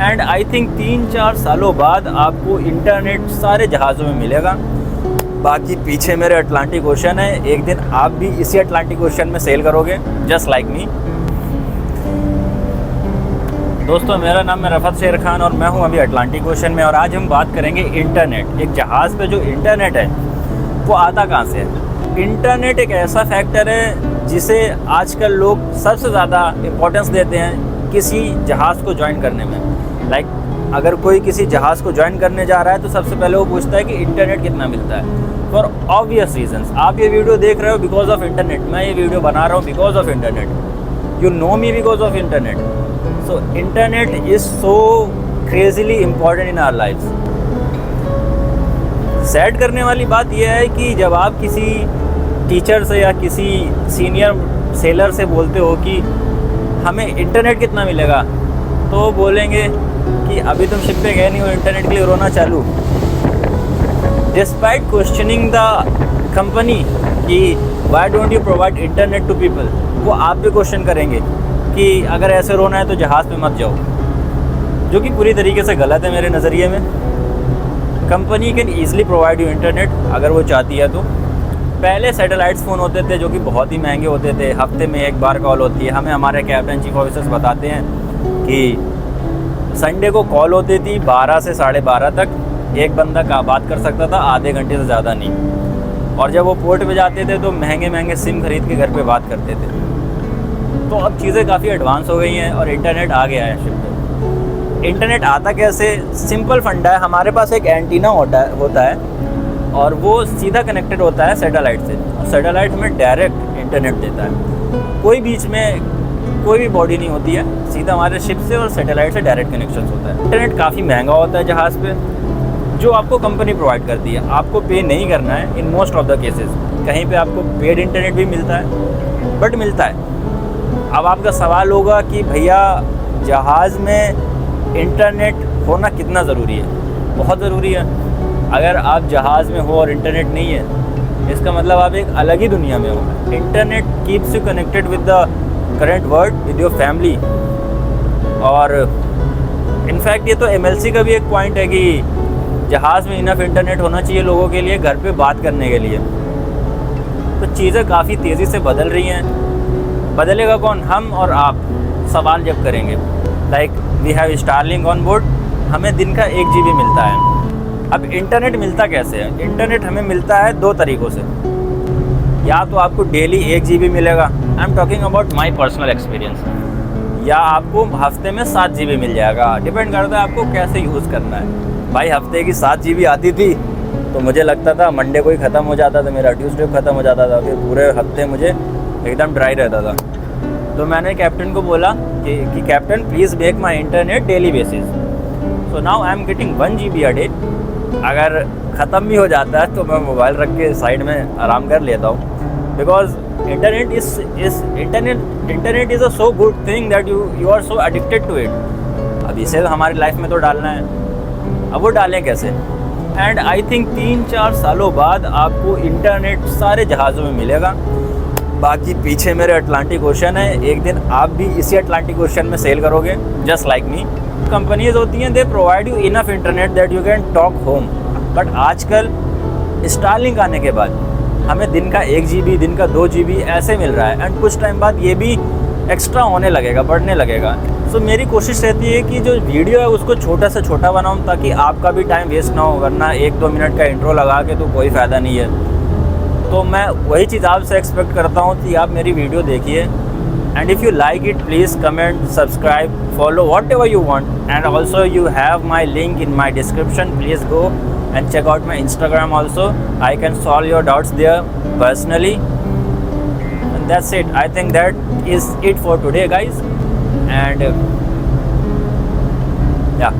And I think 3-4 सालों बाद आपको इंटरनेट सारे जहाज़ों में मिलेगा। बाकी पीछे मेरे अटलांटिक ओशन है, एक दिन आप भी इसी अटलांटिक ओशन में सेल करोगे जस्ट लाइक मी। दोस्तों मेरा नाम है रफ़त शेर खान और मैं हूं अभी अटलांटिक ओशन में, और आज हम बात करेंगे इंटरनेट। एक जहाज़ पे जो इंटरनेट है वो आता कहाँ से है। इंटरनेट एक ऐसा फैक्टर है जिसे आजकल लोग सबसे ज़्यादा इम्पोर्टेंस देते हैं किसी जहाज़ को ज्वाइन करने में। लाइक अगर कोई किसी जहाज़ को ज्वाइन करने जा रहा है तो सबसे पहले वो पूछता है कि इंटरनेट कितना मिलता है। फॉर ऑब्वियस रीजंस आप ये वीडियो देख रहे हो बिकॉज ऑफ इंटरनेट, मैं ये वीडियो बना रहा हूँ because of internet, you know me because of internet. So internet is so crazily important in our lifes. Sad करने वाली बात यह है कि जब आप किसी टीचर से या किसी सीनियर सेलर से बोलते हो कि हमें इंटरनेट कितना मिलेगा, तो वो बोलेंगे कि अभी तुम शिप पे गए नहीं हो, इंटरनेट के लिए रोना चालू। डिस्पाइट क्वेश्चनिंग द कंपनी कि why don't you provide internet to people, वो आप भी क्वेश्चन करेंगे कि अगर ऐसे रोना है तो जहाज़ पे मत जाओ, जो कि पूरी तरीके से गलत है मेरे नज़रिए में। Company can easily provide you internet अगर वो चाहती है तो। पहले सैटेलाइट्स फ़ोन होते थे जो कि बहुत ही महंगे होते थे, हफ्ते में एक बार कॉल होती है। हमें हमारे कैप्टन चीफ ऑफिसर्स बताते हैं कि संडे को कॉल होती थी 12 से 12:30 तक, एक बंदा का बात कर सकता था, आधे घंटे से ज़्यादा नहीं। और जब वो पोर्ट पे जाते थे तो महंगे महंगे सिम खरीद के घर पे बात करते थे। तो अब चीज़ें काफ़ी एडवांस हो गई हैं और इंटरनेट आ गया है शिप पे। इंटरनेट आता कैसे? सिंपल फंडा है, हमारे पास एक एंटीना होता है और वो सीधा कनेक्टेड होता है सैटेलाइट से, और सैटेलाइट हमें डायरेक्ट इंटरनेट देता है। कोई बीच में कोई भी बॉडी नहीं होती है, सीधा हमारे शिप से और सैटेलाइट से डायरेक्ट कनेक्शन होता है। इंटरनेट काफ़ी महंगा होता है जहाज़ पे, जो आपको कंपनी प्रोवाइड करती है, आपको पे नहीं करना है in most of the cases. कहीं पे आपको पेड इंटरनेट भी मिलता है, बट मिलता है। अब आपका सवाल होगा कि भैया जहाज़ में इंटरनेट होना कितना ज़रूरी है? बहुत ज़रूरी है। अगर आप जहाज़ में हो और इंटरनेट नहीं है, इसका मतलब आप एक अलग ही दुनिया में हो। Internet keeps you connected with the current world, with your family. और इनफैक्ट ये तो MLC का भी एक पॉइंट है कि जहाज़ में इनफ इंटरनेट होना चाहिए लोगों के लिए घर पे बात करने के लिए। तो चीज़ें काफ़ी तेज़ी से बदल रही हैं। बदलेगा कौन? हम और आप सवाल जब करेंगे। Like we have Starlink on board, हमें दिन का 1 GB मिलता है। अब इंटरनेट मिलता कैसे है? इंटरनेट हमें मिलता है 2 तरीक़ों से। या तो आपको डेली 1 GB मिलेगा, I am talking about my personal experience, या आपको हफ्ते में 7 GB मिल जाएगा। डिपेंड करता है आपको कैसे यूज़ करना है। भाई हफ्ते की 7 GB आती थी तो मुझे लगता था मंडे को ही ख़त्म हो जाता था, मेरा ट्यूसडे को ख़त्म हो जाता था, फिर पूरे हफ्ते मुझे एकदम ड्राई रहता था। तो मैंने कैप्टन को बोला कि captain please make my internet daily basis. So now I am getting 1 GB a day. अगर ख़त्म भी हो जाता है तो मैं मोबाइल रख के साइड में आराम कर लेता हूँ, because internet is a so good thing that you are so addicted to it. अब इसे हमारी लाइफ में तो डालना है, अब वो डालें कैसे? एंड आई थिंक 3-4 सालों बाद आपको इंटरनेट सारे जहाज़ों में मिलेगा। बाकी पीछे मेरे अटलांटिक ओशन है, एक दिन आप भी इसी अटलांटिक ओशन में सेल करोगे जस्ट लाइक मी। कंपनीज होती हैं, they provide you enough internet that you can talk home. But आजकल स्टारलिंक आने के बाद हमें दिन का 1 GB, दिन का 2 GB ऐसे मिल रहा है। एंड कुछ टाइम बाद ये भी एक्स्ट्रा होने लगेगा, बढ़ने लगेगा। सो मेरी कोशिश रहती है कि जो वीडियो है उसको छोटा से छोटा बनाऊँ ताकि आपका भी टाइम वेस्ट ना हो, वरना 1-2 मिनट का इंट्रो लगा के तो कोई फ़ायदा नहीं है। तो मैं वही चीज़ आपसे एक्सपेक्ट करता हूँ कि आप मेरी वीडियो देखिए। And if you like it please comment, subscribe, follow whatever you want, and also you have my link in my description. Please go and check out my Instagram also. I can solve your doubts there personally. And that's it. I think that is it for today, guys. And yeah.